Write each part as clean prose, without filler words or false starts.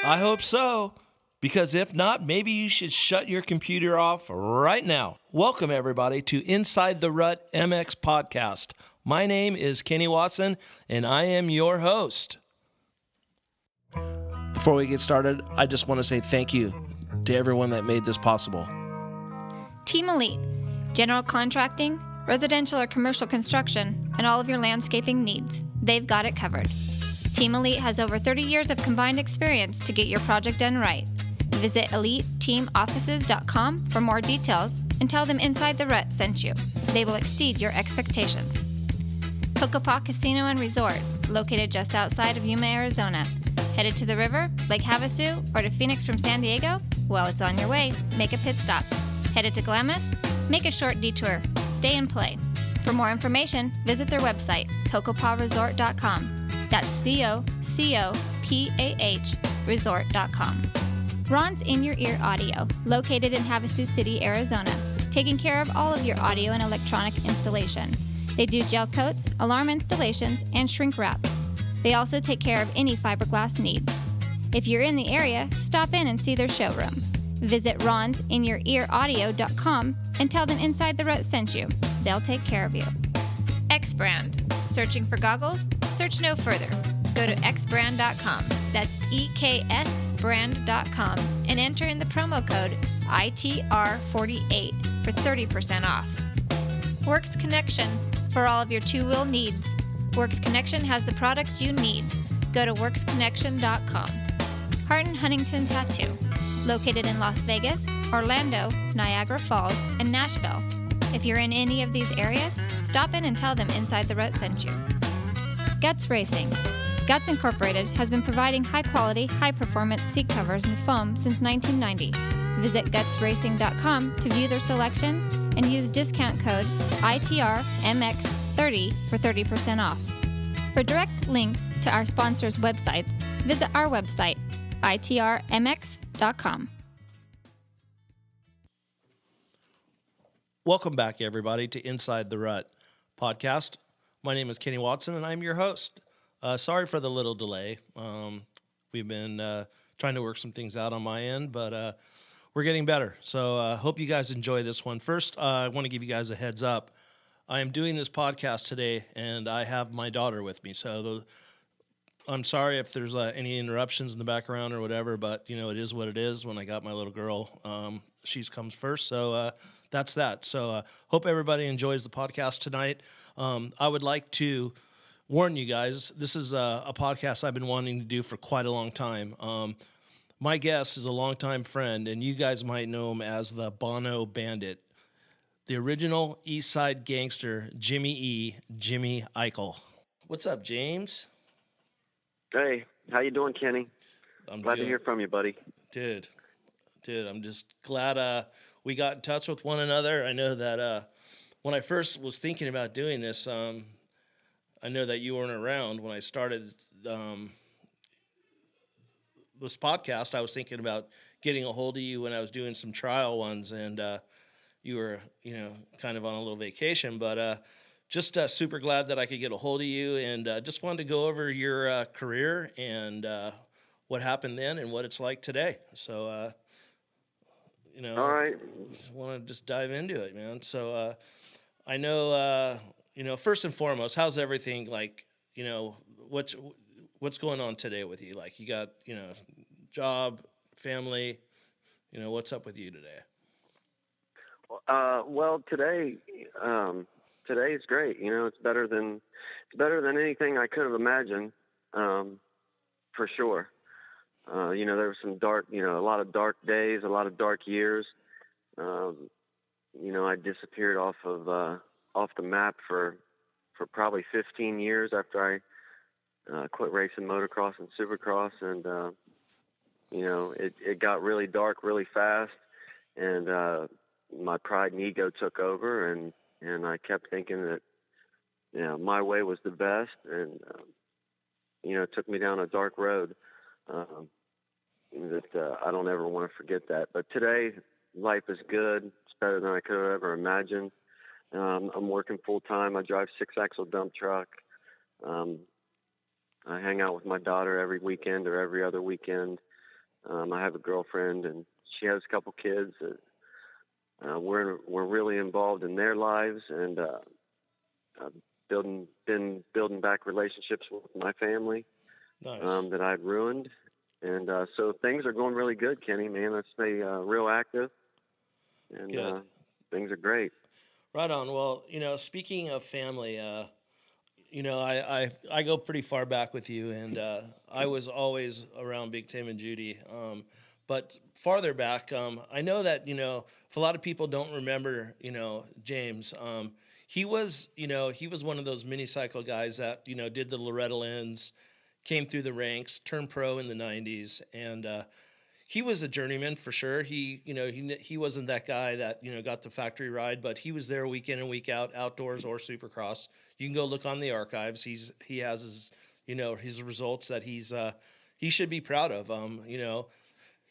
I hope so, because if not, maybe you should shut your computer off right now. Welcome, everybody, to Inside the Rut MX podcast. My name is Kenny Watson, and I am your host. Before we get started, I just want to say thank you to everyone that made this possible. Team Elite, general contracting, residential or commercial construction, and all of your landscaping needs. They've got it covered. Team Elite has over 30 years of combined experience to get your project done right. Visit EliteTeamOffices.com for more details and tell them Inside the Rut sent you. They will exceed your expectations. Cocopah Casino and Resort, located just outside of Yuma, Arizona. Headed to the river, Lake Havasu, or to Phoenix from San Diego? Well, it's on your way. Make a pit stop. Headed to Glamis? Make a short detour. Stay and play. For more information, visit their website, cocopahresort.com. That's COCOPAH resort.com. Ron's In Your Ear Audio, located in Havasu City, Arizona, taking care of all of your audio and electronic installation. They do gel coats, alarm installations, and shrink wraps. They also take care of any fiberglass needs. If you're in the area, stop in and see their showroom. Visit ronsinyourEaraudio.com and tell them Inside the Rut sent you. They'll take care of you. X Brand. Searching for goggles? Search no further. Go to xbrand.com. That's EKSbrand.com and enter in the promo code ITR48 for 30% off. Works Connection. For all of your two-wheel needs. Works Connection has the products you need. Go to worksconnection.com. Hart & Huntington Tattoo. Located in Las Vegas, Orlando, Niagara Falls, and Nashville. If you're in any of these areas, stop in and tell them Inside the Rut sent you. Guts Racing. Guts Incorporated has been providing high-quality, high-performance seat covers and foam since 1990. Visit gutsracing.com to view their selection and use discount code ITRMX30 for 30% off. For direct links to our sponsors' websites, visit our website, ITRMX.com. Welcome back, everybody, to Inside the Rut podcast. My name is Kenny Watson, and I'm your host. Sorry for the little delay. We've been trying to work some things out on my end, but we're getting better. So hope you guys enjoy this one. First, I want to give you guys a heads up. I am doing this podcast today, and I have my daughter with me. So I'm sorry if there's any interruptions in the background or whatever, but, you know, it is what it is. When I got my little girl, she comes first. So that's that. So hope everybody enjoys the podcast tonight. I would like to warn you guys, this is a podcast I've been wanting to do for quite a long time. My guest is a longtime friend, and you guys might know him as the BONO Bandit, the original East Side gangster, Jimmy Eickel. What's up, James? Hey, how you doing, Kenny? I'm glad to hear from you, buddy. Dude, I'm just glad we got in touch with one another. I know that when I first was thinking about doing this, I know that you weren't around when I started this podcast. I was thinking about getting a hold of you when I was doing some trial ones, and you were, kind of on a little vacation, but just super glad that I could get a hold of you, and just wanted to go over your career and what happened then and what it's like today. So, all right, want to just dive into it, man. So, I know, first and foremost, how's everything? Like, what's going on today with you? Like, you got, job, family, what's up with you today? Well, today is great. It's better than anything I could have imagined, for sure. There were some dark, a lot of dark days, a lot of dark years. I disappeared off the map for probably 15 years after I quit racing motocross and supercross, and it got really dark really fast, and my pride and ego took over, and I kept thinking that my way was the best, and it took me down a dark road that I don't ever want to forget that. But today, life is good. It's better than I could have ever imagined. I'm working full time. I drive 6-axle dump truck. I hang out with my daughter every weekend or every other weekend. I have a girlfriend, and she has a couple kids. We're really involved in their lives, and been building back relationships with my family Nice. that I'd ruined. And so things are going really good, Kenny, man. Let's stay real active, and Good. things are great. Right on. Well, speaking of family, I go pretty far back with you, and I was always around Big Tim and Judy. But farther back, I know that if a lot of people don't remember, James, he was one of those mini cycle guys that did the Loretta Lynn's, came through the ranks, turned pro in the '90s, and he was a journeyman for sure. He wasn't that guy that got the factory ride, but he was there week in and week out, outdoors or Supercross. You can go look on the archives. He has his his results that he should be proud of.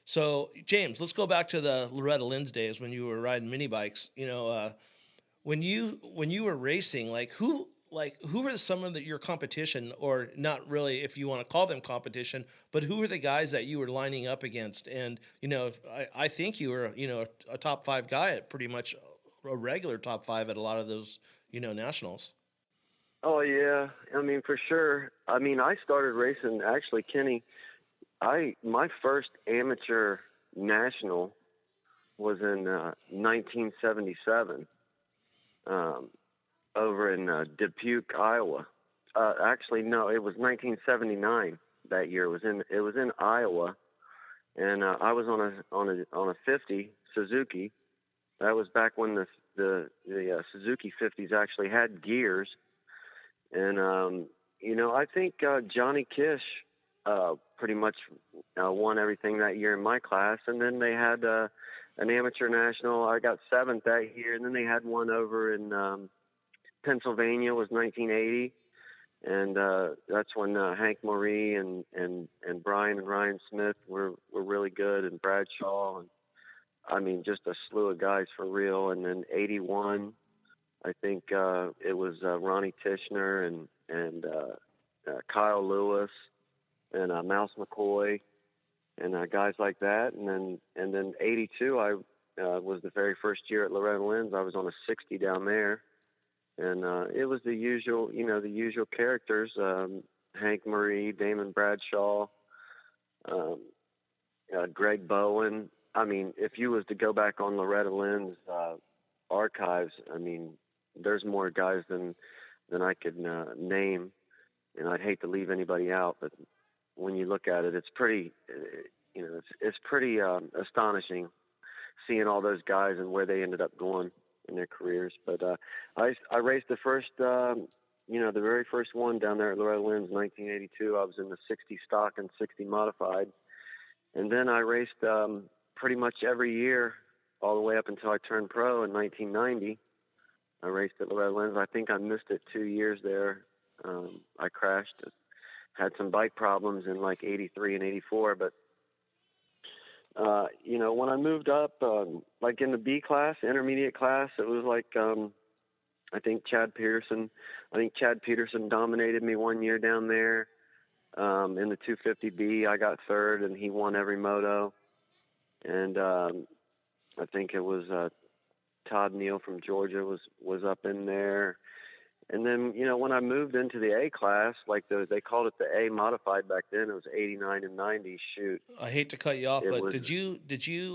So James, let's go back to the Loretta Lynn's days when you were riding mini bikes. When you were racing, who were some of your competition, or not really if you want to call them competition, but who were the guys that you were lining up against? And I think you were a top 5 guy at pretty much a regular top 5 at a lot of those nationals. Oh yeah, I mean for sure. I mean I started racing actually, Kenny. My first amateur national was in 1977 over in Dubuque, Iowa. Actually, no, it was 1979. That year it was in Iowa, and I was on a 50 Suzuki. That was back when the Suzuki 50s actually had gears, and I think Johnny Kish pretty much won everything that year in my class. And then they had an amateur national. I got 7th that year. And then they had one over in Pennsylvania, was 1980. And that's when Hank Marie and Brian and Ryan Smith were really good, and Bradshaw, and I mean just a slew of guys for real. And then 81, I think it was Ronnie Tishner and Kyle Lewis and Mouse McCoy and guys like that. And then 82, I was the very first year at Loretta Lynn's. I was on a 60 down there, and it was the usual characters: Hank Marie, Damon Bradshaw, Greg Bowen. I mean, if you was to go back on Loretta Lynn's archives, I mean, there's more guys than I could name, and I'd hate to leave anybody out, but when you look at it, it's pretty, it's pretty astonishing seeing all those guys and where they ended up going in their careers. But I raced the first, the very first one down there at Loretta Lynn's, 1982. I was in the 60 stock and 60 modified, and then I raced pretty much every year all the way up until I turned pro in 1990. I raced at Loretta Lynn's. I think I missed it 2 years there. I crashed. Had some bike problems in like 83 and 84, but when I moved up, like in the B class, intermediate class, it was like I think Chad Peterson dominated me one year down there. In the 250B, I got third, and he won every moto. And I think it was Todd Neal from Georgia was up in there. And then, when I moved into the A class, like they called it the A modified back then, it was 89 and 90. Shoot. I hate to cut you off, but did you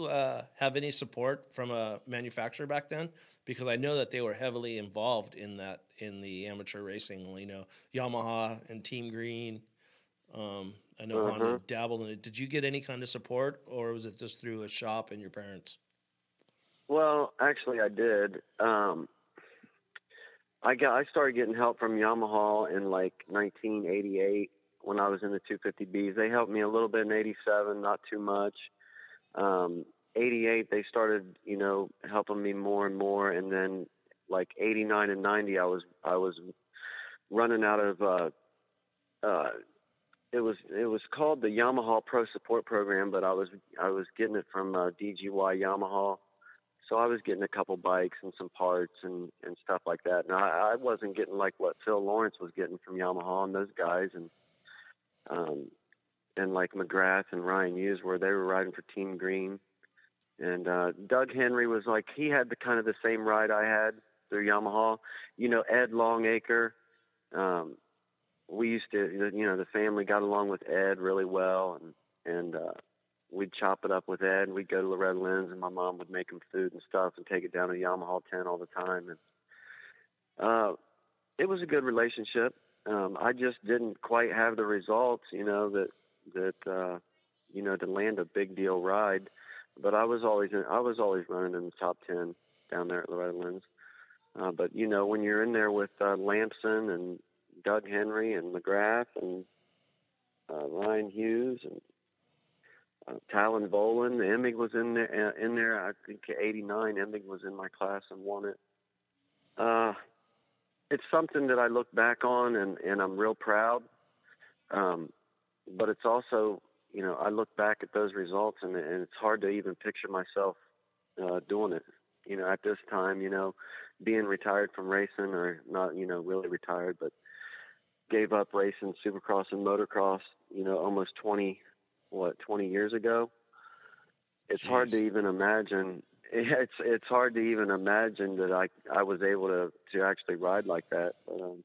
have any support from a manufacturer back then? Because I know that they were heavily involved in the amateur racing. Yamaha and Team Green. I know Honda dabbled in it. Did you get any kind of support, or was it just through a shop and your parents? Well, actually, I did. I started getting help from Yamaha in like 1988 when I was in the 250Bs. They helped me a little bit in 87, not too much. 88, they started, helping me more and more. And then like 89 and 90, I was running out of, it was called the Yamaha Pro Support Program, but I was getting it from DGY Yamaha. So I was getting a couple bikes and some parts and stuff like that. And I wasn't getting like what Phil Lawrence was getting from Yamaha and those guys. And and like McGrath and Ryan Hughes, where they were riding for Team Green. And Doug Henry was like, he had the kind of the same ride I had through Yamaha. Ed Longacre. We used to, the family got along with Ed really well, and we'd chop it up with Ed, and we'd go to Loretta Lynn's, and my mom would make him food and stuff and take it down to the Yamaha tent all the time. And it was a good relationship. I just didn't quite have the results, that to land a big deal ride. But I was always running in the top 10 down there at Loretta Lynn's. But when you're in there with Lamson and Doug Henry and McGrath and Ryan Hughes and Talon Volan, Emig was in there. I think 89. Emig was in my class and won it. It's something that I look back on and I'm real proud. But it's also, I look back at those results and it's hard to even picture myself doing it. At this time, being retired from racing, or not, really retired, but gave up racing Supercross and motocross, almost 20 years ago. It's Jeez. hard to even imagine. It's hard to even imagine that I was able to actually ride like that. But,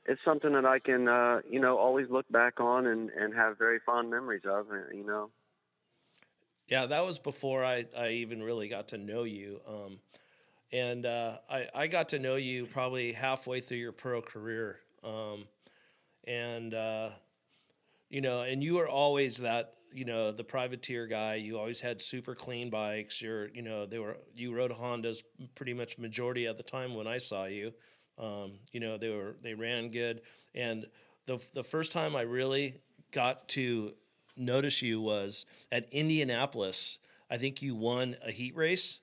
it's something that I can, always look back on and have very fond memories of, Yeah, that was before I even really got to know you. And I got to know you probably halfway through your pro career. And you were always that, the privateer guy. You always had super clean bikes. You rode Hondas pretty much majority of the time when I saw you. They ran good. And the first time I really got to notice you was at Indianapolis. I think you won a heat race.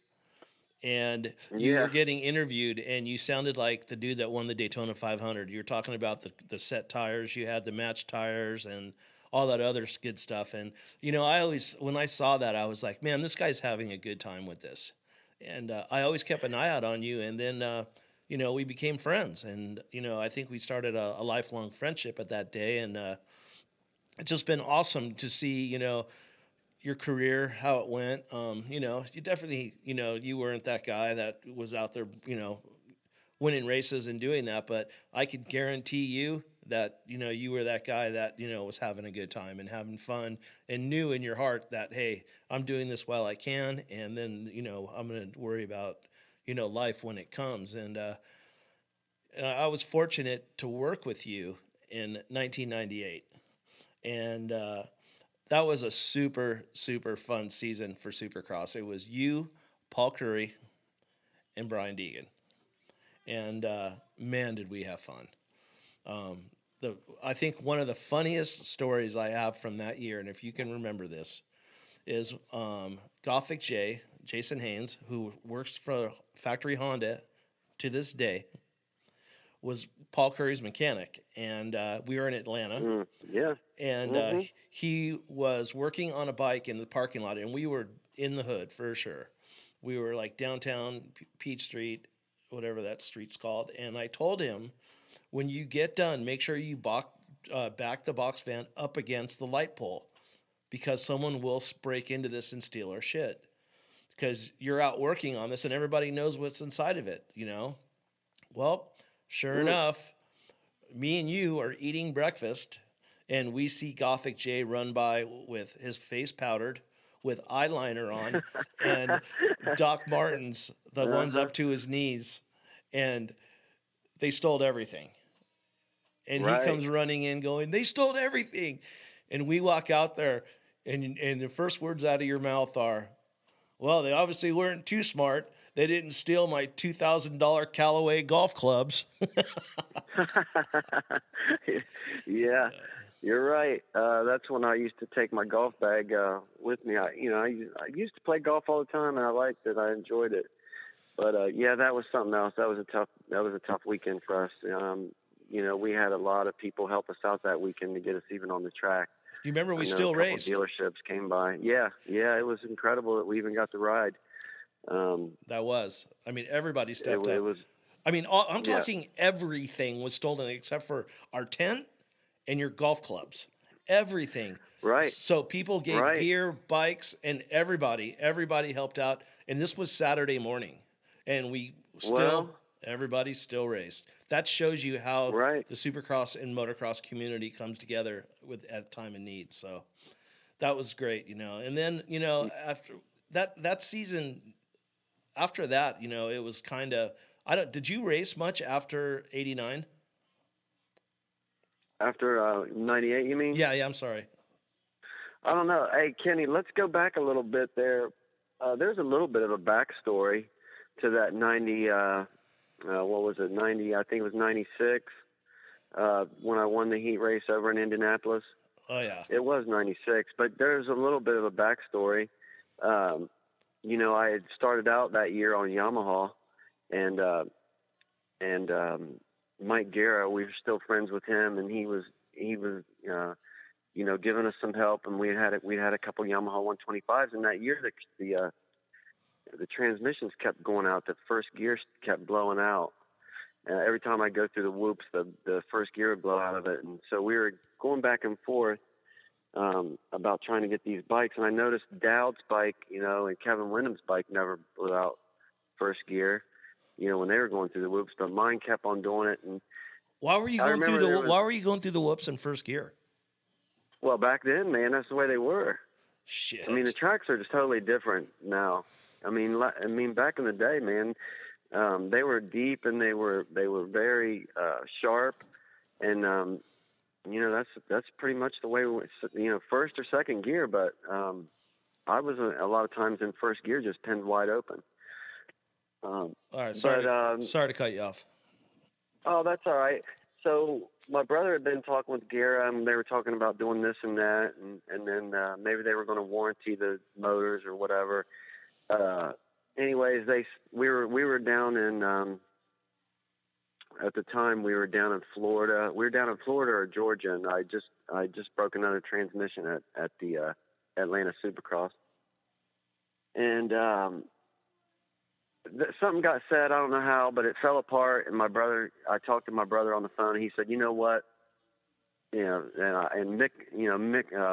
And you were getting interviewed, and you sounded like the dude that won the Daytona 500. You were talking about the set tires, you had the match tires, and all that other good stuff. And when I saw that, I was like, man, this guy's having a good time with this. And I always kept an eye out on you. And then we became friends, and I think we started a lifelong friendship at that day. And it's just been awesome to see your career, how it went. You definitely, you weren't that guy that was out there, winning races and doing that, but I could guarantee you that, you were that guy that, was having a good time and having fun and knew in your heart that, hey, I'm doing this while I can. And then, I'm going to worry about, life when it comes. And I was fortunate to work with you in 1998. And, that was a super, super fun season for Supercross. It was you, Paul Curry, and Brian Deegan. And, man, did we have fun. I think one of the funniest stories I have from that year, and if you can remember this, is Gothic Jason Haynes, who works for Factory Honda to this day, was Paul Curry's mechanic, and we were in Atlanta. Yeah. And he was working on a bike in the parking lot, and we were in the hood for sure. We were like downtown Peach Street, whatever that street's called. And I told him, when you get done, make sure you back the box van up against the light pole, because someone will break into this and steal our shit. Because you're out working on this, and everybody knows what's inside of it, Well, sure enough, me and you are eating breakfast, and we see Gothic J run by with his face powdered, with eyeliner on, and Doc Martens, the ones up to his knees, and they stole everything. And he comes running in going, they stole everything. And we walk out there, and the first words out of your mouth are, well, they obviously weren't too smart. They didn't steal my $2,000 Callaway golf clubs. Yeah, you're right. That's when I used to take my golf bag with me. I used to play golf all the time, and I liked it. I enjoyed it. But that was something else. That was a tough weekend for us. We had a lot of people help us out that weekend to get us even on the track. Do you remember we still raced? Dealerships came by. Yeah, it was incredible that we even got to ride. That was. I mean, everybody stepped up. It was. I mean, I'm talking everything was stolen except for our tent and your golf clubs. everything. Right. So people gave Right. gear, bikes, and everybody helped out. And this was Saturday morning, and Well, everybody still raced. That shows you how right. the Supercross and motocross community comes together at time of need. So that was great, And then, after that season, after that, it was kind of, did you race much after 89? After 98, you mean? Yeah, I'm sorry. I don't know. Hey, Kenny, let's go back a little bit there. There's a little bit of a backstory to that 90, what was it, 90, I think it was 96, when I won the heat race over in Indianapolis. Oh, yeah. It was 96, but there's a little bit of a backstory. I had started out that year on Yamaha, and Mike Guerra, we were still friends with him, and he was giving us some help, and we had a couple Yamaha 125s, and that year the transmissions kept going out. The first gear kept blowing out. Every time I go through the whoops, the first gear would blow out of it, and so we were going back and forth about trying to get these bikes, and I noticed Dowd's bike, and Kevin Wyndham's bike never blew out first gear, when they were going through the whoops, but mine kept on doing it. And why were you going through the whoops in first gear? Well, back then, man, that's the way they were. Shit. I mean, the tracks are just totally different now. I mean, back in the day, man, they were deep and they were very sharp, and that's pretty much the way first or second gear. But I was a lot of times in first gear, just pinned wide open. All right, sorry to cut you off. Oh, that's all right. So my brother had been talking with Guerra, and they were talking about doing this and that, and then maybe they were going to warranty the motors or whatever. Anyways, we were down in at the time we were down in Florida. We were down in Florida or Georgia, and I just broke another transmission at the Atlanta Supercross, and something got said. I don't know how, but it fell apart. And I talked to my brother on the phone. And he said, "You know what? And Mick,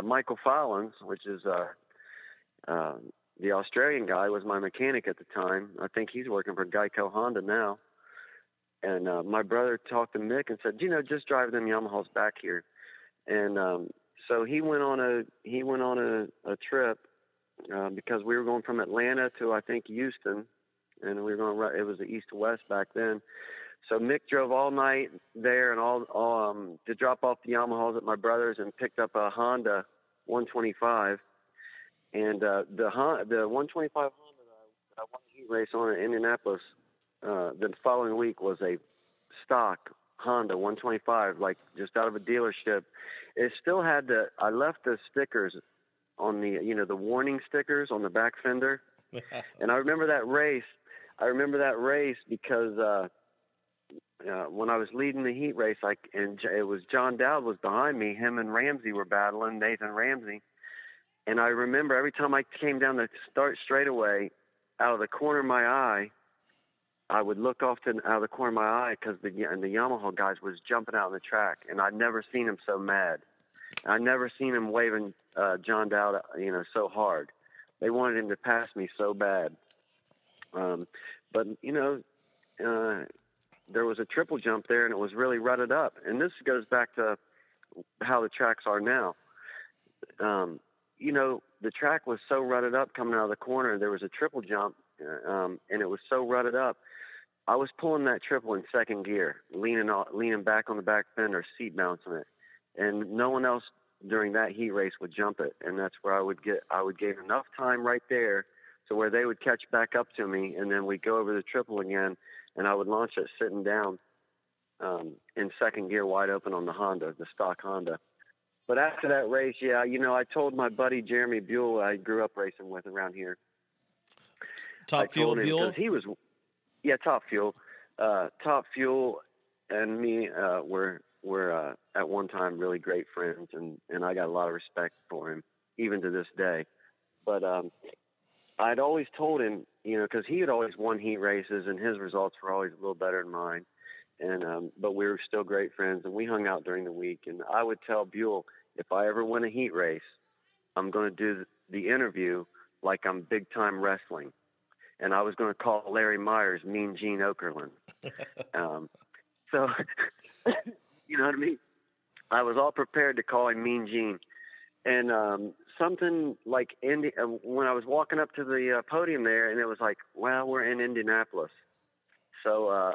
Michael Fallons, which is the Australian guy, was my mechanic at the time. I think he's working for Geico Honda now." And my brother talked to Mick and said, "Just drive them Yamahas back here." And so he went on a trip because we were going from Atlanta to, I think, Houston. And we were going to, it was the east to west back then. So Mick drove all night there and all to drop off the Yamahas at my brother's, and picked up a Honda 125. And the 125 Honda that I won the heat race on in Indianapolis the following week was a stock Honda 125, like just out of a dealership. It still had I left the stickers on the warning stickers on the back fender. And I remember that race. Because when I was leading the heat race, it was John Dowd was behind me. Him and Ramsey were battling, Nathan Ramsey. And I remember every time I came down the start straightaway, out of the corner of my eye, I would look out of the corner of my eye, because the Yamaha guys was jumping out on the track, and I'd never seen him so mad. I'd never seen him waving John Dowd, so hard. They wanted him to pass me so bad. But there was a triple jump there, and it was really rutted up. And this goes back to how the tracks are now. The track was so rutted up coming out of the corner. There was a triple jump, and it was so rutted up. I was pulling that triple in second gear, leaning back on the back fender, seat bouncing it, and no one else during that heat race would jump it. And that's where I would gain enough time right there to where they would catch back up to me, and then we'd go over the triple again, and I would launch it sitting down in second gear wide open on the Honda, the stock Honda. But after that race, I told my buddy Jeremy Buell, I grew up racing with around here. Top Fuel Buell? He was, Top Fuel. Top Fuel and me were at one time really great friends, and I got a lot of respect for him, even to this day. But I'd always told him, because he had always won heat races, and his results were always a little better than mine. but we were still great friends, and we hung out during the week. And I would tell Buell, if I ever win a heat race, I'm going to do the interview like I'm big time wrestling. And I was going to call Larry Myers Mean Gene Okerlund. So, you know what I mean? I was all prepared to call him Mean Gene. And something like when I was walking up to the podium there, and it was like, well, we're in Indianapolis. So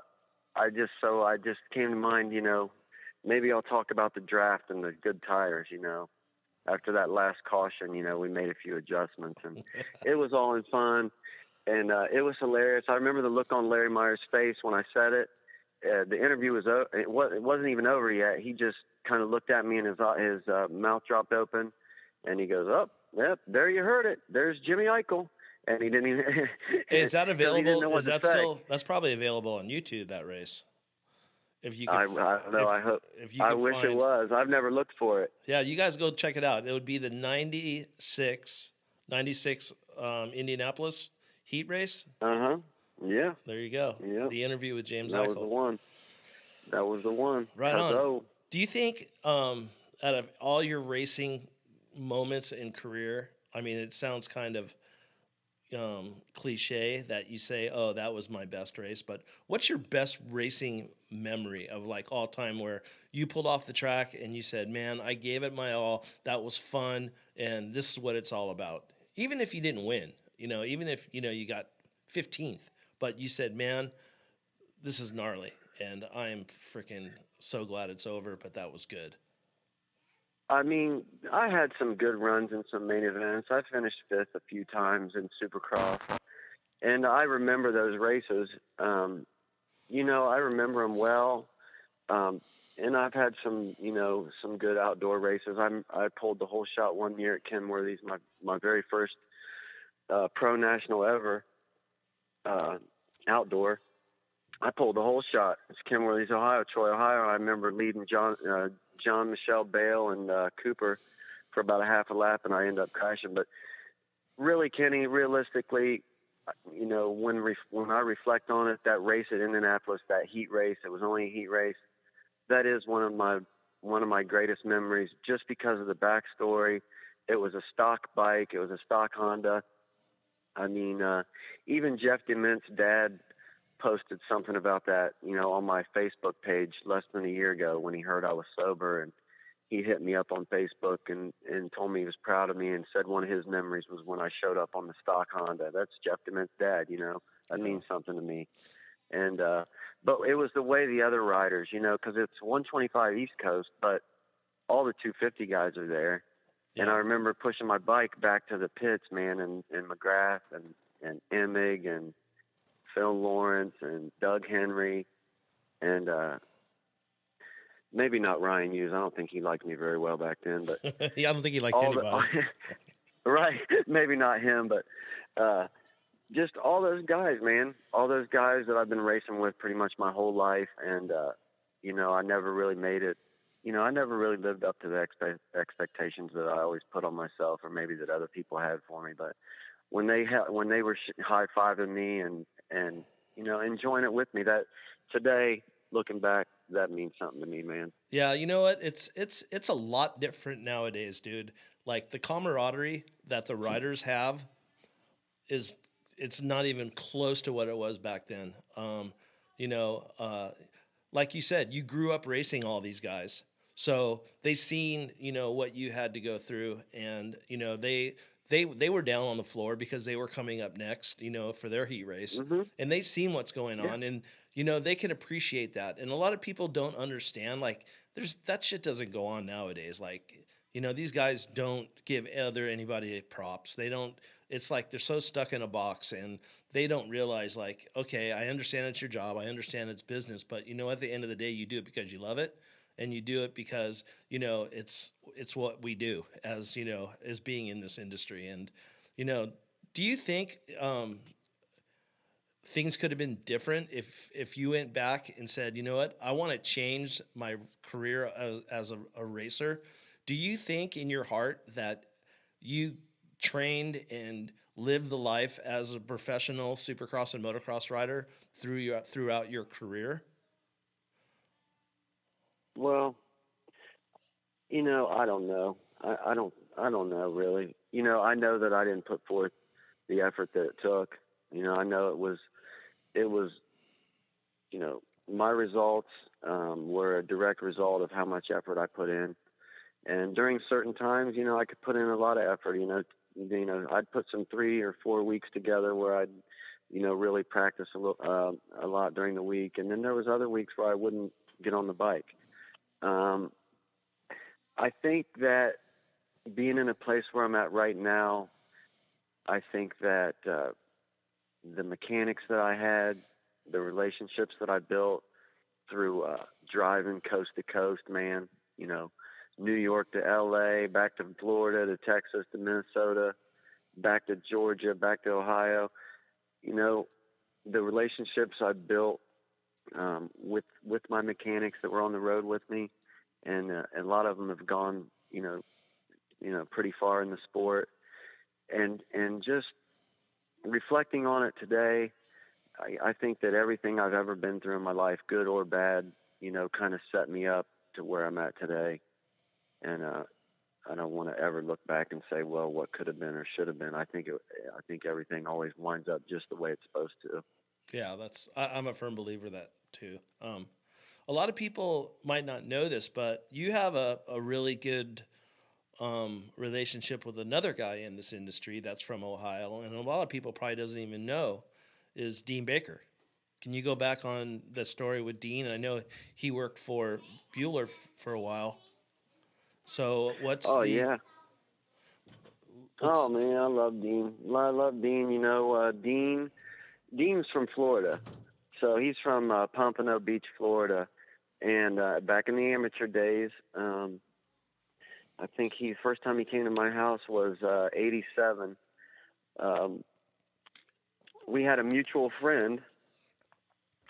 I just came to mind, maybe I'll talk about the draft and the good tires, After that last caution, we made a few adjustments, and it was all in fun, and it was hilarious. I remember the look on Larry Myers' face when I said it. The interview was over. It wasn't even over yet. He just kind of looked at me, and his mouth dropped open, and he goes, "Oh, yep, there you heard it. There's Jimmy Eickel." And he didn't even. Is that available? Is that still? Say. That's probably available on YouTube. That race. If you could, I don't know. I hope. If you I could wish find, it was. I've never looked for it. Yeah, you guys go check it out. It would be the 96 Indianapolis heat race. Yeah. There you go. Yeah. The interview with James That Eickel. was the one. That was the one. Right on. Hello. Do you think, out of all your racing moments in career, I mean, it sounds kind of cliche that you say, "Oh, that was my best race," but what's your best racing memory of like all time where you pulled off the track and you said, "Man, I gave it my all. That was fun, and this is what it's all about." Even if you didn't win, even if you got 15th, but you said, "Man, this is gnarly, and I'm freaking so glad it's over." But that was good. I mean, I had some good runs in some main events. I finished 5th a few times in Supercross, and I remember those races. I remember them well, and I've had some good outdoor races. I pulled the whole shot one year at Kenworthy's, my very first pro national ever outdoor. I pulled the whole shot. It's Kenworthy's, Ohio, Troy, Ohio. I remember leading John Michelle Bale and Cooper for about a half a lap, and I ended up crashing. But really, Kenny, realistically, when I reflect on it, that race at Indianapolis, that heat race, it was only a heat race. That is one of my greatest memories, just because of the backstory. It was a stock bike. It was a stock Honda. I mean, even Jeff DeMint's dad posted something about that, on my Facebook page less than a year ago when he heard I was sober, and he hit me up on Facebook and told me he was proud of me and said one of his memories was when I showed up on the stock Honda. That's Jeff DeMint's dad, that means something to me. And, but it was the way the other riders, cause it's 125 East Coast, but all the 250 guys are there. Yeah. And I remember pushing my bike back to the pits, man, and McGrath and Emig and Phil Lawrence and Doug Henry, and maybe not Ryan Hughes. I don't think he liked me very well back then. But yeah, I don't think he liked anybody. Right, maybe not him, but just all those guys, man. All those guys that I've been racing with pretty much my whole life, and I never really made it. I never really lived up to the expectations that I always put on myself, or maybe that other people had for me. But when they were high-fiving me and enjoying it with me, that today, looking back, that means something to me, man. Yeah, you know what? It's a lot different nowadays, dude. Like the camaraderie that the riders have it's not even close to what it was back then. Like you said, you grew up racing all these guys. So they seen, what you had to go through, and they were down on the floor because they were coming up next, for their heat race, and they seen what's going on, and they can appreciate that. And a lot of people don't understand, like that shit doesn't go on nowadays. Like, these guys don't give anybody props. They don't. It's like they're so stuck in a box, and they don't realize, like, okay, I understand it's your job, I understand it's business, but at the end of the day, you do it because you love it. And you do it because, it's what we do as being in this industry. And, do you think things could have been different if you went back and said, you know what, I want to change my career as a racer? Do you think in your heart that you trained and lived the life as a professional supercross and motocross rider throughout your career? Well, I don't know. I don't know really. I know that I didn't put forth the effort that it took. I know it was, my results were a direct result of how much effort I put in. And during certain times, I could put in a lot of effort. I'd put some 3 or 4 weeks together where I'd, really practice a lot during the week. And then there was other weeks where I wouldn't get on the bike. Um, I think that being in a place where I'm at right now, I think that the mechanics that I had, the relationships that I built through driving coast to coast, man, New York to LA, back to Florida to Texas to Minnesota, back to Georgia, back to Ohio, the relationships I built with my mechanics that were on the road with me, and a lot of them have gone, pretty far in the sport, and just reflecting on it today, I think that everything I've ever been through in my life, good or bad, kind of set me up to where I'm at today. And I don't want to ever look back and say, well, what could have been or should have been. I think everything always winds up just the way it's supposed to. Yeah, I'm a firm believer of that too. A lot of people might not know this, but you have a really good relationship with another guy in this industry that's from Ohio, and a lot of people probably doesn't even know is Dean Baker. Can you go back on the story with Dean? I know he worked for Bueller for a while. So Oh yeah. Oh man, I love Dean. I love Dean. Dean's from Florida, so he's from Pompano Beach, Florida. And back in the amateur days, I think first time he came to my house was '87. We had a mutual friend,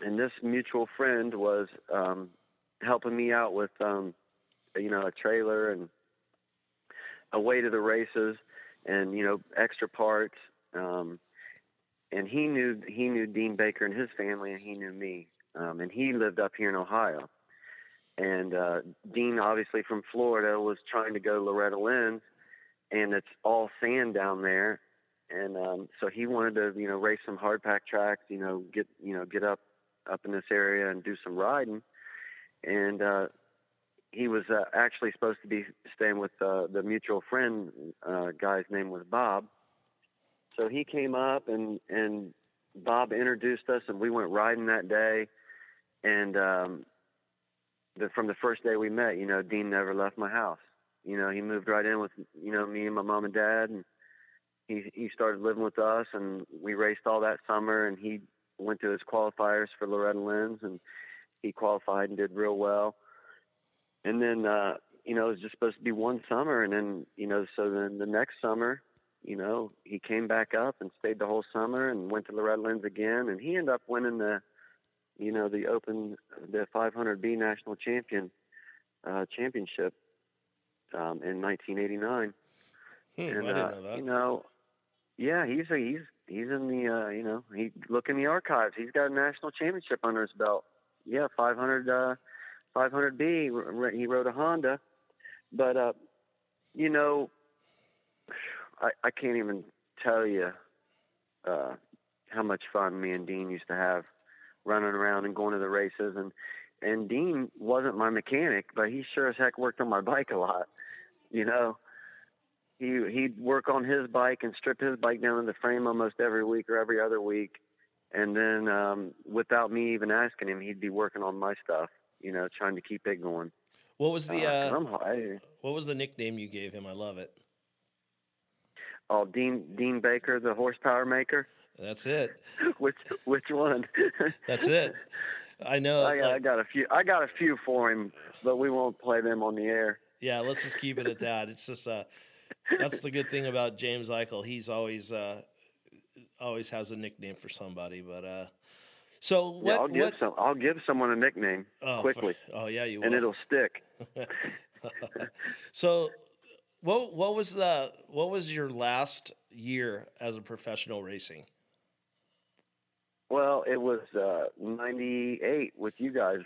and this mutual friend was helping me out with a trailer and a way to the races, and extra parts. And he knew Dean Baker and his family, and he knew me. And he lived up here in Ohio. And Dean, obviously from Florida, was trying to go Loretta Lynn's, and it's all sand down there. And so he wanted to, race some hard pack tracks, get up in this area and do some riding. And he was actually supposed to be staying with the mutual friend guy's name was Bob. So he came up, and Bob introduced us, and we went riding that day. And from the first day we met, Dean never left my house. He moved right in with, me and my mom and dad, and he started living with us, and we raced all that summer, and he went to his qualifiers for Loretta Lynn's, and he qualified and did real well. And then, it was just supposed to be one summer. And then, so then the next summer, he came back up and stayed the whole summer and went to Loretta Lynn's again. And he ended up winning the 500B national championship in 1989. And, I didn't know that. Yeah, he's in the, he look in the archives. He's got a national championship under his belt. Yeah, 500B. He rode a Honda, but I can't even tell you how much fun me and Dean used to have running around and going to the races. And Dean wasn't my mechanic, but he sure as heck worked on my bike a lot. He'd work on his bike and strip his bike down to the frame almost every week or every other week. And then without me even asking him, he'd be working on my stuff, trying to keep it going. What was the what was the nickname you gave him? I love it. Oh, Dean Baker, the horsepower maker. That's it. Which one? That's it. I know. I got a few. I got a few for him, but we won't play them on the air. Yeah, let's just keep it at that. It's just that's the good thing about James Eickel. He's always has a nickname for somebody. But so what? Yeah, I'll give someone a nickname quickly. Yeah, you will, and it'll stick. So, what was your last year as a professional racing? Well, it was 98 with you guys,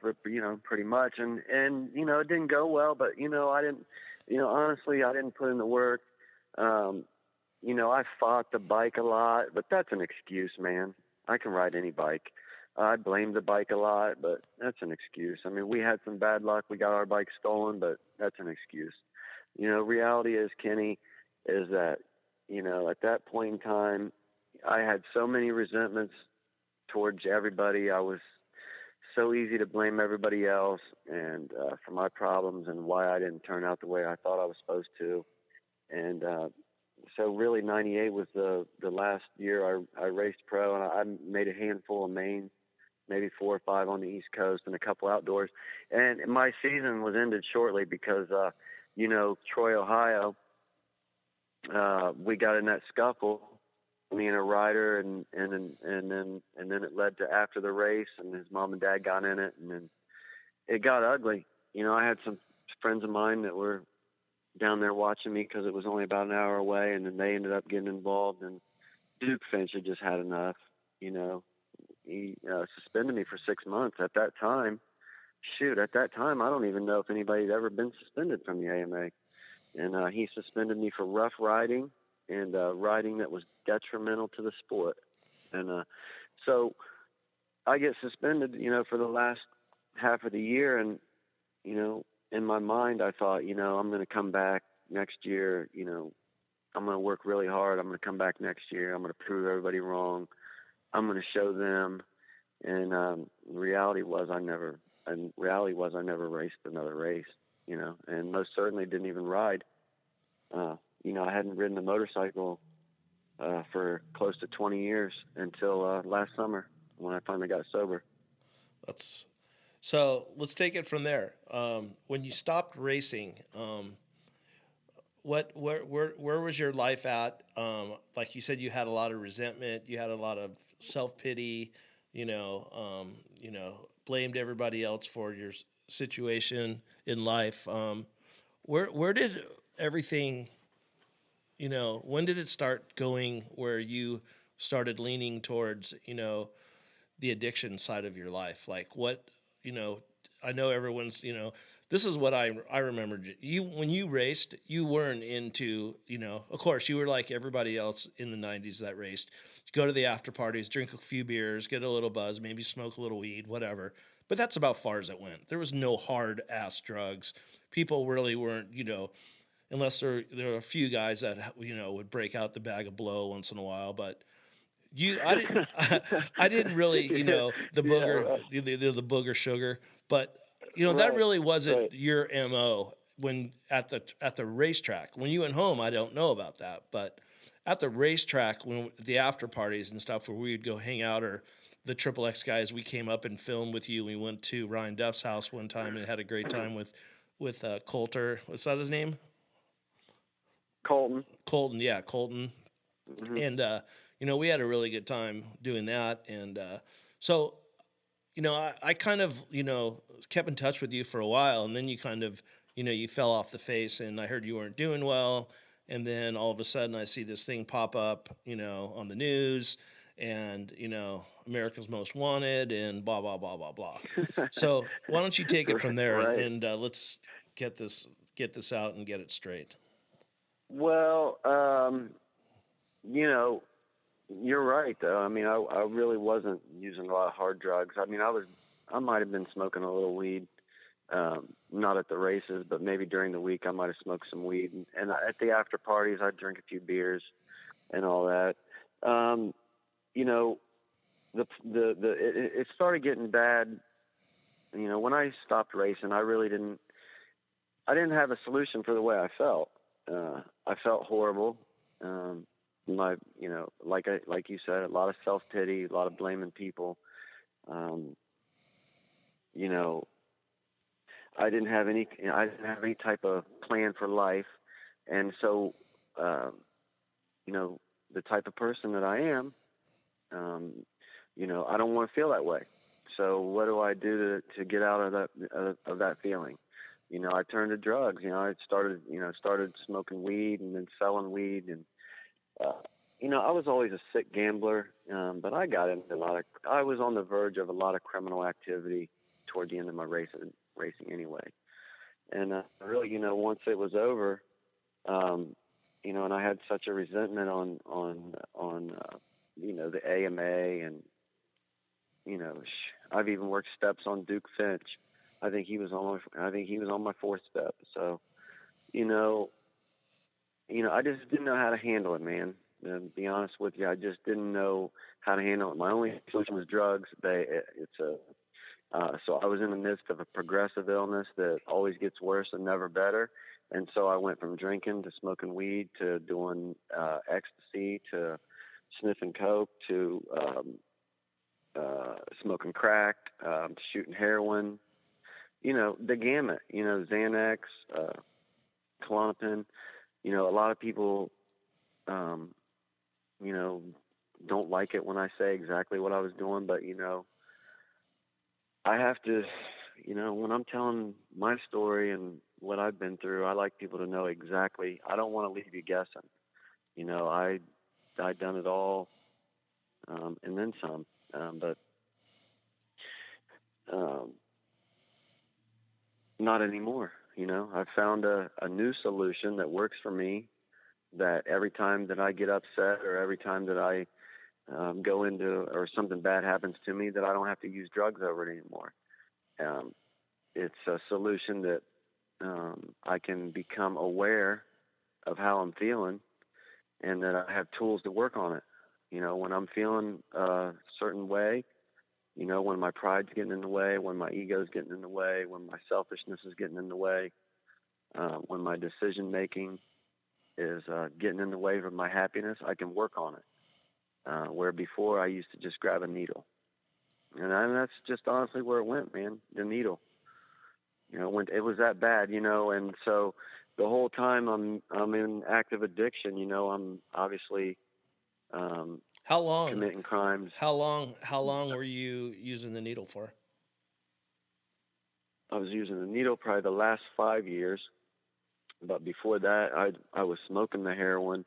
pretty much. And, it didn't go well, but, I didn't, honestly, I didn't put in the work. I fought the bike a lot, but that's an excuse, man. I can ride any bike. I blame the bike a lot, but that's an excuse. I mean, we had some bad luck. We got our bike stolen, but that's an excuse. Reality is, Kenny, is that, at that point in time, I had so many resentments towards everybody. I was so easy to blame everybody else and for my problems and why I didn't turn out the way I thought I was supposed to. And so really 98 was the last year I raced pro, and I made a handful of main, maybe 4 or 5 on the East Coast and a couple outdoors. And my season was ended shortly because, Troy, Ohio, we got in that scuffle, me and a rider, and then it led to after the race, and his mom and dad got in it, and then it got ugly. I had some friends of mine that were down there watching me because it was only about an hour away, and then they ended up getting involved, and Duke Finch had just had enough. He suspended me for 6 months. At that time, I don't even know if anybody had ever been suspended from the AMA. And he suspended me for rough riding and riding that was detrimental to the sport. And so I get suspended, for the last half of the year. And, in my mind, I thought, I'm going to come back next year. I'm going to work really hard. I'm going to come back next year. I'm going to prove everybody wrong. I'm going to show them. And reality was I never raced another race, and most certainly didn't even ride. I hadn't ridden a motorcycle for close to 20 years until last summer when I finally got sober. So let's take it from there. When you stopped racing, where was your life at? Like you said, you had a lot of resentment, you had a lot of self-pity, blamed everybody else for your situation in life. Where did everything, when did it start going where you started leaning towards, the addiction side of your life? Like what, I know everyone's, this is what I remembered. When you raced, you weren't into, of course, you were like everybody else in the 90s that raced. Go to the after parties, drink a few beers, get a little buzz, maybe smoke a little weed, whatever. But that's about far as it went. There was no hard-ass drugs. People really weren't, unless there were a few guys that, would break out the bag of blow once in a while. But I didn't really, the booger, the booger sugar. But, that really wasn't your MO when at the racetrack. When you went home, I don't know about that. But at the racetrack, when the after parties and stuff where we'd go hang out, or the Triple X guys, we came up and filmed with you. We went to Ryan Duff's house one time and had a great time with Coulter. What's that his name? Colton, yeah, Colton. Mm-hmm. And, we had a really good time doing that. And so, I kind of, kept in touch with you for a while. And then you kind of, you fell off the face, and I heard you weren't doing well. And then all of a sudden I see this thing pop up, on the news, and, America's Most Wanted and blah, blah, blah, blah, blah. So why don't you take it from there and let's get this out and get it straight. Well, you're right though. I mean, I really wasn't using a lot of hard drugs. I mean, I might've been smoking a little weed, not at the races, but maybe during the week I might've smoked some weed, and at the after parties, I'd drink a few beers and all that. It started getting bad. When I stopped racing, I didn't have a solution for the way I felt. I felt horrible. Like you said, a lot of self-pity, a lot of blaming people. I didn't have any type of plan for life. And so, the type of person that I am, I don't want to feel that way. So what do I do to get out of that feeling? I turned to drugs. I started smoking weed and then selling weed, and I was always a sick gambler, but I got into I was on the verge of a lot of criminal activity toward the end of my racing anyway. And really, once it was over, and I had such a resentment on the AMA, and I've even worked steps on Duke Finch. I think he was on my fourth step. So, I just didn't know how to handle it, man. To be honest with you, I just didn't know how to handle it. My only solution was drugs. So I was in the midst of a progressive illness that always gets worse and never better. And so I went from drinking to smoking weed to doing ecstasy to sniffing coke to smoking crack, to shooting heroin. The gamut. Xanax, Klonopin. A lot of people, don't like it when I say exactly what I was doing, but I have to, when I'm telling my story and what I've been through, I like people to know exactly. I don't want to leave you guessing. I done it all, and then some. But not anymore. I've found a new solution that works for me. That every time that I get upset or every time that I go into or something bad happens to me, that I don't have to use drugs over it anymore. It's a solution that I can become aware of how I'm feeling, and that I have tools to work on it. When I'm feeling a certain way, when my pride's getting in the way, when my ego's getting in the way, when my selfishness is getting in the way, when my decision making is getting in the way of my happiness, I can work on it. Where before I used to just grab a needle. And that's just honestly where it went, man, the needle. When it was that bad, and so the whole time I'm in active addiction, I'm obviously How long? committing crimes. How long were you using the needle for? I was using the needle probably the last 5 years. But before that, I was smoking the heroin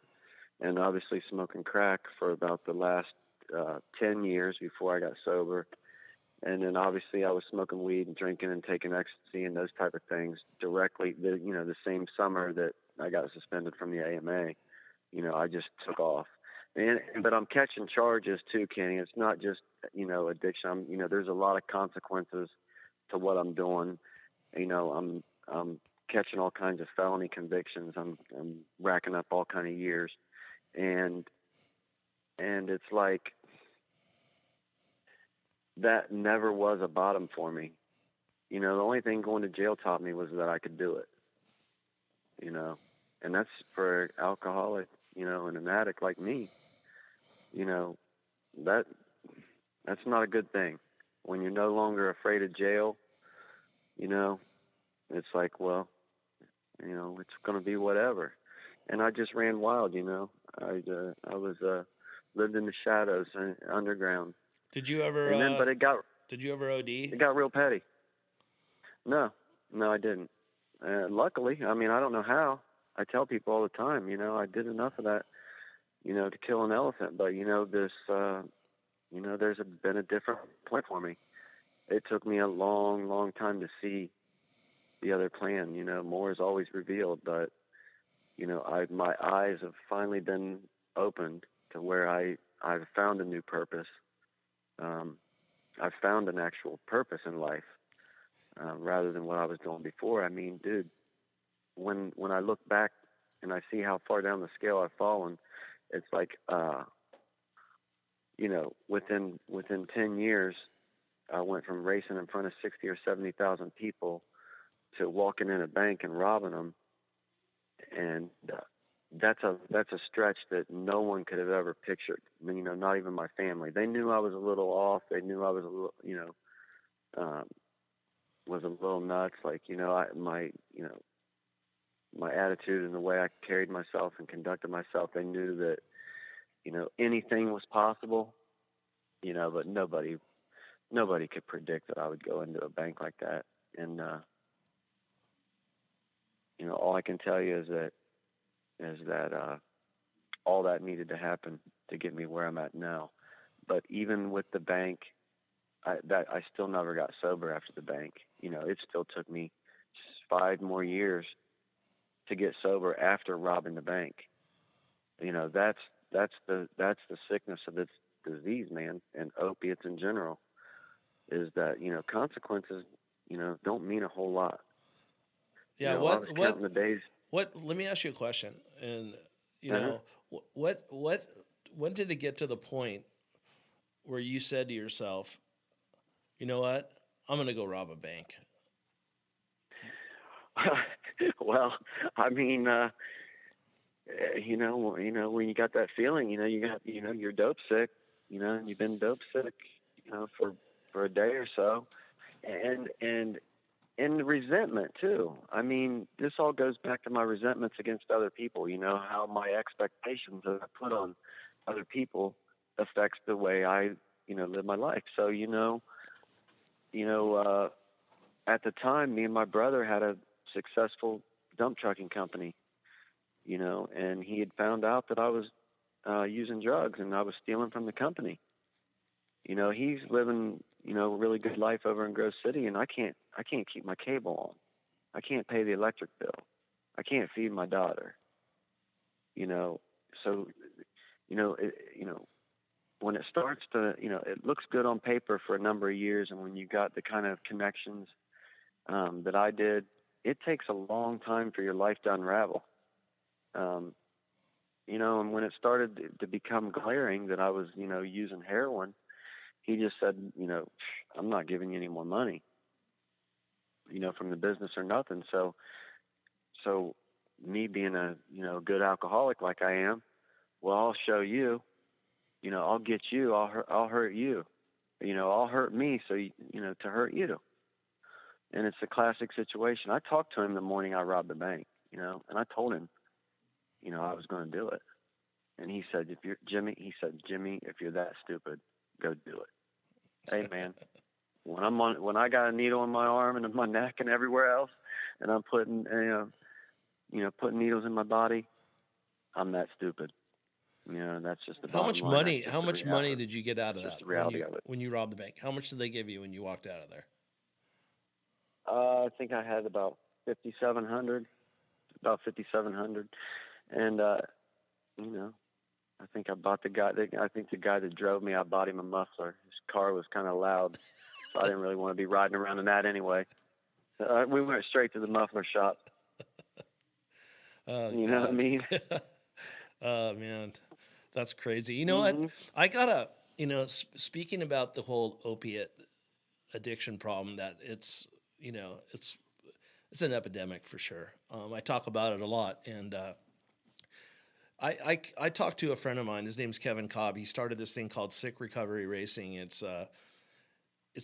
and obviously smoking crack for about the last 10 years before I got sober. And then obviously I was smoking weed and drinking and taking ecstasy and those type of things directly, the same summer that I got suspended from the AMA. I just took off. But I'm catching charges too, Kenny. It's not just, addiction. There's a lot of consequences to what I'm doing. I'm catching all kinds of felony convictions. I'm racking up all kind of years, and it's like that never was a bottom for me. The only thing going to jail taught me was that I could do it. And that's for an alcoholic, and an addict like me. That's not a good thing. When you're no longer afraid of jail, it's like, well, it's going to be whatever. And I just ran wild, I was lived in the shadows underground. Did you ever? And then, but it got. Did you ever OD? It got real petty. No, I didn't. Luckily, I don't know how. I tell people all the time, I did enough of that, to kill an elephant. But this, there's been a different point for me. It took me a long, long time to see the other plan. More is always revealed, but my eyes have finally been opened to where I've found a new purpose. I've found an actual purpose in life, rather than what I was doing before. Dude, when I look back and I see how far down the scale I've fallen, it's like, within 10 years, I went from racing in front of 60 or 70,000 people to walking in a bank and robbing them. And that's a stretch that no one could have ever pictured. Not even my family. They knew I was a little off. They knew I was a little, was a little nuts. Like, my attitude and the way I carried myself and conducted myself. They knew that, anything was possible. But nobody could predict that I would go into a bank like that. And all I can tell you is that all that needed to happen to get me where I'm at now. But even with the bank, I still never got sober after the bank. You know, it still took me 5 more years to get sober after robbing the bank. You know, that's the sickness of this disease, man, and opiates in general, is that, you know, consequences, you know, don't mean a whole lot. Yeah. You know, I was counting the days. Let me ask you a question. And, you Uh-huh. know, when did it get to the point where you said to yourself, you know what, I'm going to go rob a bank? Well, I mean, you know, when you got that feeling, you know, you're dope sick, you know, and you've been dope sick, you know, for a day or so, and resentment too. I mean, this all goes back to my resentments against other people. You know, how my expectations that I put on other people affects the way I, you know, live my life. So, at the time, me and my brother had a successful dump trucking company, you know, and he had found out that I was using drugs and I was stealing from the company. You know, he's living, you know, a really good life over in Grove City, and I can't keep my cable on. I can't pay the electric bill. I can't feed my daughter. You know, so, when it starts to, you know, it looks good on paper for a number of years, and when you got the kind of connections that I did, it takes a long time for your life to unravel. You know, and when it started to become glaring that I was, you know, using heroin, he just said, you know, I'm not giving you any more money, you know, from the business or nothing. So me being a, you know, good alcoholic like I am, well, I'll show you, you know, I'll get you, I'll hurt you, you know, I'll hurt me. So, you know, to hurt you. And it's a classic situation. I talked to him the morning I robbed the bank, you know, and I told him, you know, I was going to do it. And he said, Jimmy, if you're that stupid, go do it. Hey man, when I got a needle in my arm and in my neck and everywhere else, and I'm putting, putting needles in my body, I'm that stupid. You know, that's just the bottom line. How much money did you get out of that the reality of it. when you robbed the bank? How much did they give you when you walked out of there? I think I had about $5,700, and you know, I think I bought the guy that drove me, I bought him a muffler. His car was kind of loud, so I didn't really want to be riding around in that anyway. We went straight to the muffler shop. Oh, you know what I mean? Oh, man. That's crazy. You know Mm-hmm. what? I gotta, you know, speaking about the whole opiate addiction problem, that it's, you know, it's an epidemic for sure. I talk about it a lot, and I talked to a friend of mine. His name's Kevin Cobb. He started this thing called Sick Recovery Racing. It's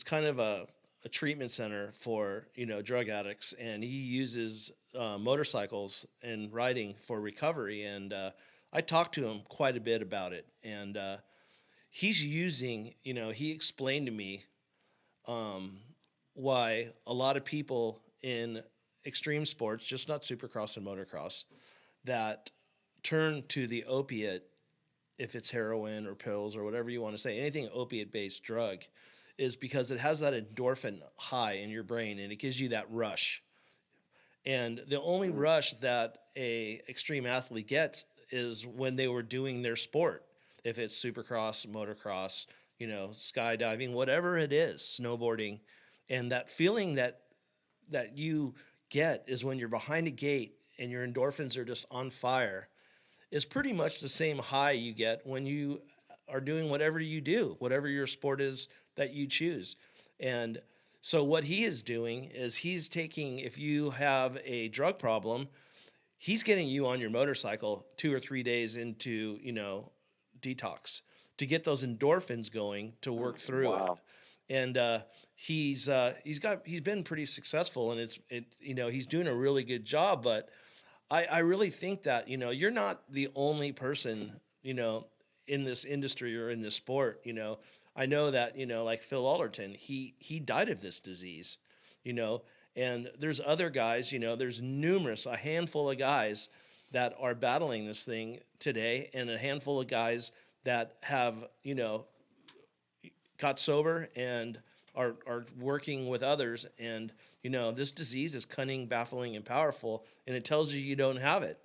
kind of a treatment center for, you know, drug addicts, and he uses motorcycles and riding for recovery. And I talked to him quite a bit about it, and he's using, you know, he explained to me why a lot of people in extreme sports, just not supercross and motocross, that turn to the opiate, if it's heroin or pills or whatever you want to say, anything opiate-based drug, is because it has that endorphin high in your brain, and it gives you that rush. And the only rush that a extreme athlete gets is when they were doing their sport. If it's supercross, motocross, you know, skydiving, whatever it is, snowboarding. And that feeling that you get is when you're behind a gate and your endorphins are just on fire, is pretty much the same high you get when you are doing whatever you do, whatever your sport is that you choose. And so what he is doing is he's taking, if you have a drug problem, he's getting you on your motorcycle 2 or 3 days into, you know, detox to get those endorphins going to work through it. And he's been pretty successful, and you know, he's doing a really good job. But I really think that, you know, you're not the only person, you know, in this industry or in this sport. You know, I know that, you know, like Phil Alderton, he died of this disease, you know, and there's other guys, you know, there's a handful of guys that are battling this thing today, and a handful of guys that have, got sober and are working with others. And, this disease is cunning, baffling, and powerful, and it tells you don't have it.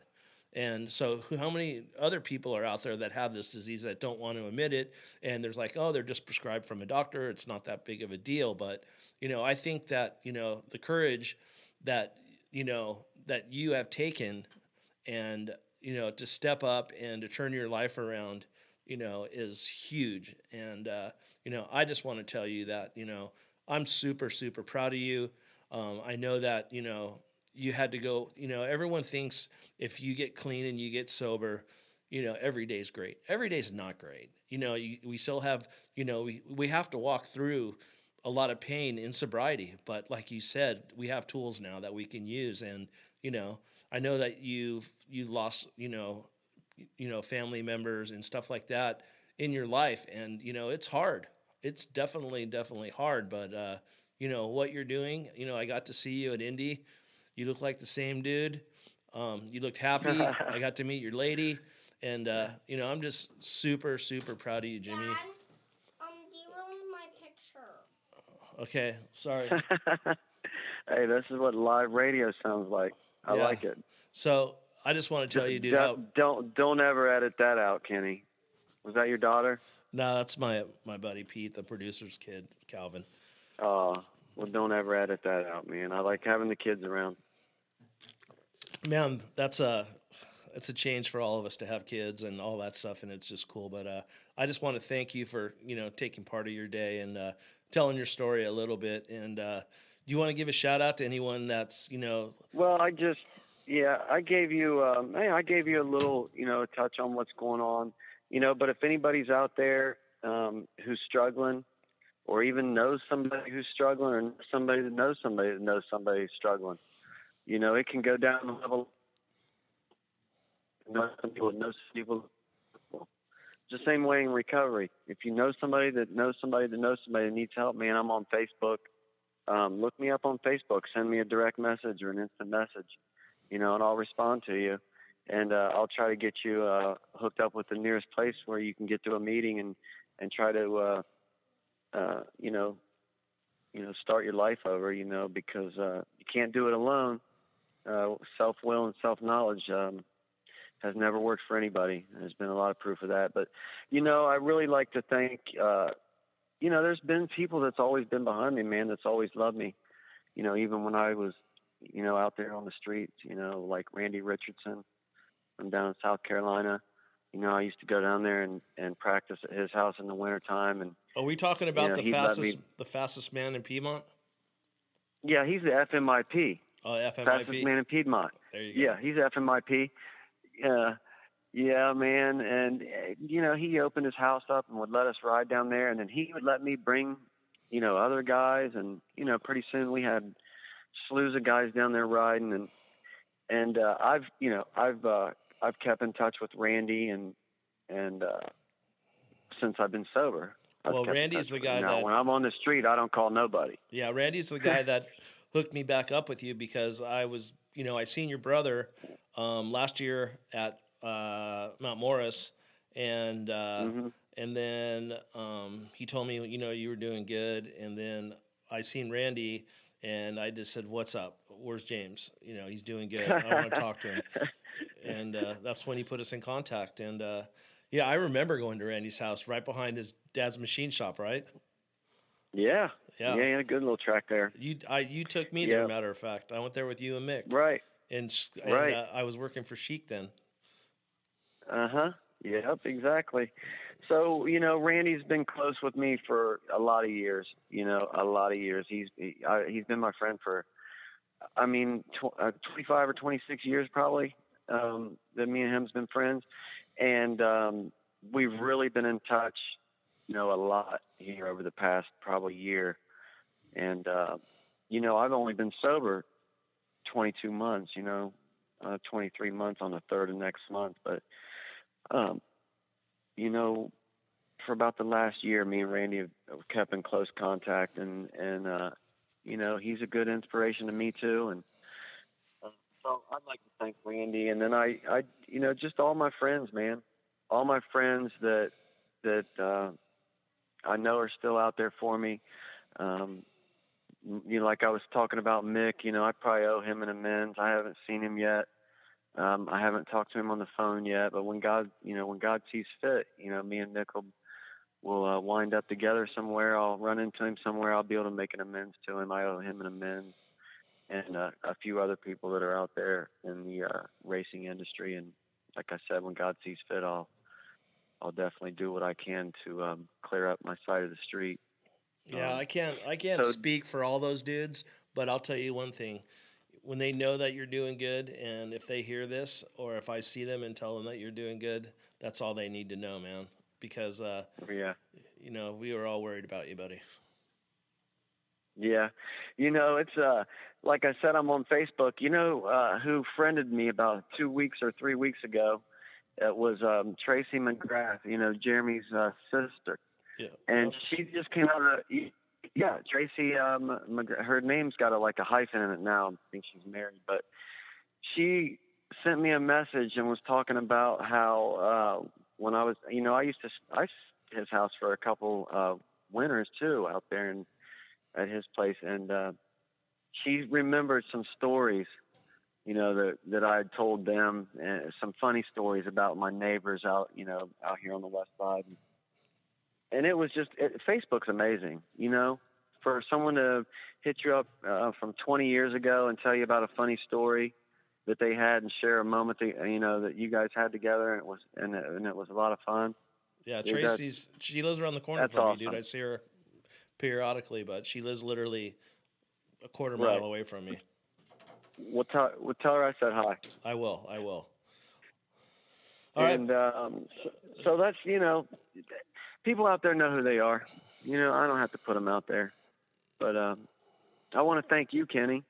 And so how many other people are out there that have this disease that don't want to admit it? And there's like, oh, they're just prescribed from a doctor. It's not that big of a deal. But, I think that, the courage that, that you have taken and, to step up and to turn your life around, is huge. And, I just want to tell you that, I'm super, super proud of you. I know that, you had to go, everyone thinks if you get clean and you get sober, every day's great. Every day's not great. We still have, we have to walk through a lot of pain in sobriety. But like you said, we have tools now that we can use. And, I know that you lost, family members and stuff like that in your life. And, it's hard. It's definitely hard. But, what you're doing, I got to see you at Indy. You look like the same dude. You looked happy. I got to meet your lady. And, I'm just super, super proud of you, Jimmy. Dad, you ruined my picture. Okay, sorry. Hey, this is what live radio sounds like. I like it. So I just want to tell you, dude. Don't ever edit that out, Kenny. Was that your daughter? No, that's my buddy Pete, the producer's kid, Calvin. Oh, well, don't ever edit that out, man. I like having the kids around. Man, it's a change for all of us to have kids and all that stuff, and it's just cool. But I just want to thank you for taking part of your day and telling your story a little bit. And do you want to give a shout out to anyone that's Well, I gave you a little touch on what's going on, But if anybody's out there who's struggling, or even knows somebody who's struggling, or somebody that knows somebody who's struggling, it can go down the level. Some people know some people. It's the same way in recovery. If you know somebody that knows somebody that knows somebody that needs help, man, I'm on Facebook. Look me up on Facebook. Send me a direct message or an instant message, and I'll respond to you. And I'll try to get you hooked up with the nearest place where you can get to a meeting and try to, start your life over, because you can't do it alone. Self-will and self-knowledge has never worked for anybody. There's been a lot of proof of that. But, I really like to thank, there's been people that's always been behind me, man, that's always loved me, even when I was, out there on the streets, like Randy Richardson from down in South Carolina. I used to go down there and practice at his house in the wintertime. And are we talking about the fastest man in Piedmont? Yeah, he's the FMIP. Oh, FMIP. Fastest man in Piedmont. There you go. Yeah, he's FMIP. Yeah, man. And, he opened his house up and would let us ride down there. And then he would let me bring, other guys. And, pretty soon we had slews of guys down there riding. And I've kept in touch with Randy and since I've been sober. Well, Randy's the guy that when I'm on the street, I don't call nobody. Yeah, Randy's the guy that hooked me back up with you because I was, I seen your brother last year at Mount Morris, and and then he told me, you were doing good, and then I seen Randy, and I just said, "What's up? Where's James? He's doing good. I want to talk to him." And that's when he put us in contact. And I remember going to Randy's house right behind his dad's machine shop, right? Yeah. A good little track there. You took me there, matter of fact. I went there with you and Mick. Right. And I was working for Chic then. Yep, exactly. So, Randy's been close with me for a lot of years, He's been my friend for, 25 or 26 years probably, that me and him's been friends. And we've really been in touch, a lot here over the past probably year. And, I've only been sober 22 months, 23 months on the 3rd of next month. But, for about the last year, me and Randy have kept in close contact, and he's a good inspiration to me too. And So I'd like to thank Randy, and then I just all my friends, man, all my friends that I know are still out there for me. Like I was talking about Mick, I probably owe him an amends. I haven't seen him yet. I haven't talked to him on the phone yet, but when God sees fit, me and Mick will wind up together somewhere. I'll run into him somewhere. I'll be able to make an amends to him. I owe him an amends, and a few other people that are out there in the racing industry. And like I said, when God sees fit, I'll definitely do what I can to clear up my side of the street. Yeah, I can't speak for all those dudes, but I'll tell you one thing. When they know that you're doing good, and if they hear this, or if I see them and tell them that you're doing good, that's all they need to know, man. Because, we were all worried about you, buddy. Yeah. It's, like I said, I'm on Facebook. Who friended me about 2 weeks or 3 weeks ago? It was Tracy McGrath, Jeremy's sister. Yeah. And she just came out of, Tracy, her name's got a hyphen in it now. I think she's married, but she sent me a message and was talking about how when I was, I used to his house for a couple winters too out there at his place, and she remembered some stories, that I had told them, some funny stories about my neighbors out here on the west side. And it was just, Facebook's amazing, for someone to hit you up from 20 years ago and tell you about a funny story that they had and share a moment that you guys had together, and it was a lot of fun. Yeah, she lives around the corner from me, dude. I see her periodically, but she lives literally a quarter mile away from me. We'll tell her I said hi. I will. All right. And so that's, people out there know who they are. I don't have to put them out there. But I want to thank you, Kenny.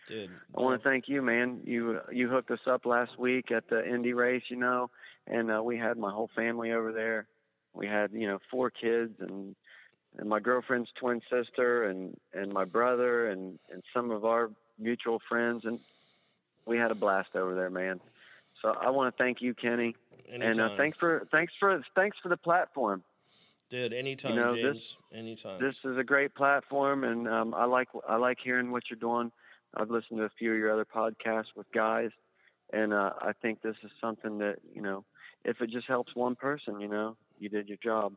Dude. I want to thank you, man. You hooked us up last week at the Indy race, and we had my whole family over there. We had, 4 kids and my girlfriend's twin sister and my brother and some of our mutual friends, and we had a blast over there, man. So I want to thank you, Kenny. Anytime. And thanks for the platform. Dude, anytime, James. Anytime. This is a great platform, and I like hearing what you're doing. I've listened to a few of your other podcasts with guys, and I think this is something that, if it just helps one person, you did your job.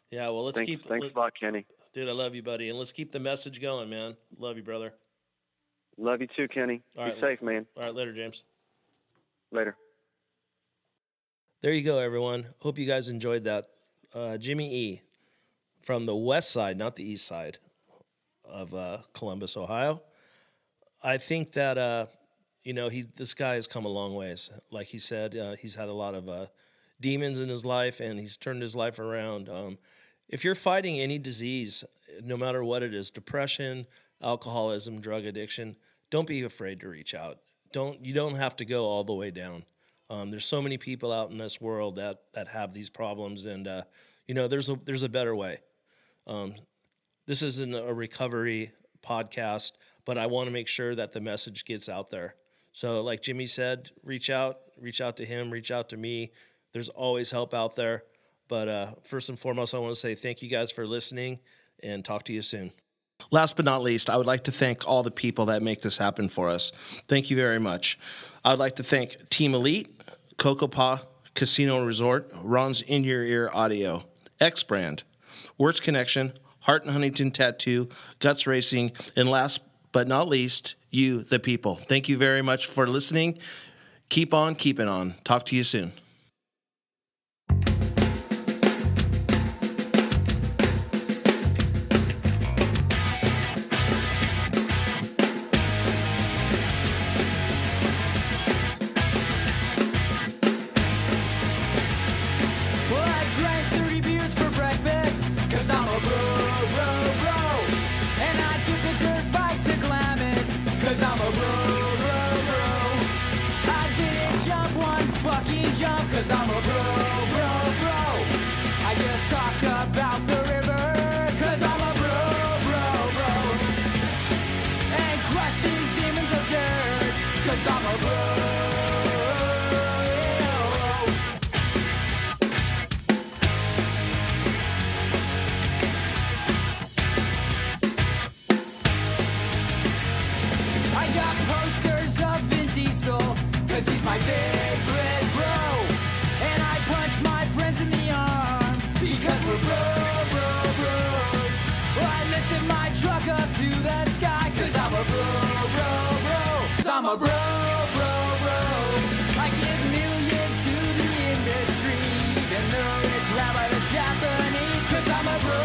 Yeah, well, thanks a lot, Kenny. Dude, I love you, buddy, and let's keep the message going, man. Love you, brother. Love you too, Kenny. Be safe, man. All right, later, James. Later. There you go, everyone. Hope you guys enjoyed that. Jimmy E. from the west side, not the east side of Columbus, Ohio. I think that, this guy has come a long ways. Like he said, he's had a lot of demons in his life, and he's turned his life around. If you're fighting any disease, no matter what it is, depression, alcoholism, drug addiction, don't be afraid to reach out. You don't have to go all the way down. There's so many people out in this world that have these problems, and there's a better way. This isn't a recovery podcast, but I want to make sure that the message gets out there. So, like Jimmy said, reach out to him, reach out to me. There's always help out there. But first and foremost, I want to say thank you guys for listening, and talk to you soon. Last but not least, I would like to thank all the people that make this happen for us. Thank you very much. I would like to thank Team Elite, Cocopa Casino and Resort, Ron's In Your Ear Audio, X Brand, Words Connection, Hart and Huntington Tattoo, Guts Racing, and last but not least, you, the people. Thank you very much for listening. Keep on keeping on. Talk to you soon. Cause I'm a bro. I just talked about the river. Cause I'm a bro. And crush these demons of dirt. Cause I'm a bro. a bro. I give millions to the industry, even though it's run by the Japanese, 'cause I'm a bro.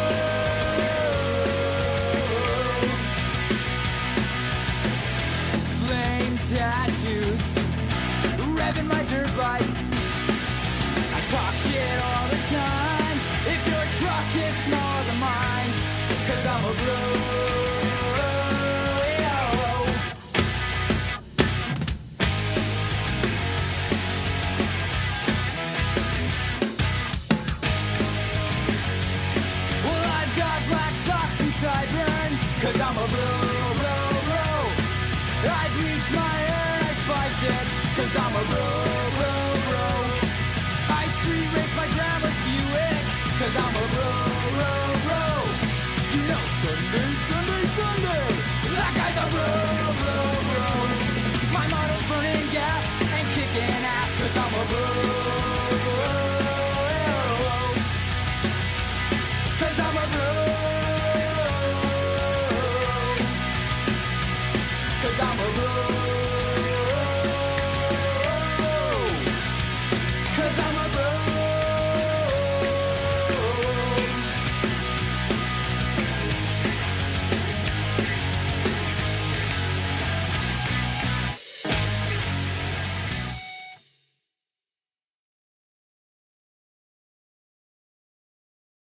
Flame tattoos, revving my dirt bike. I talk shit all the time. If your truck is smaller than mine, 'cause I'm a bro.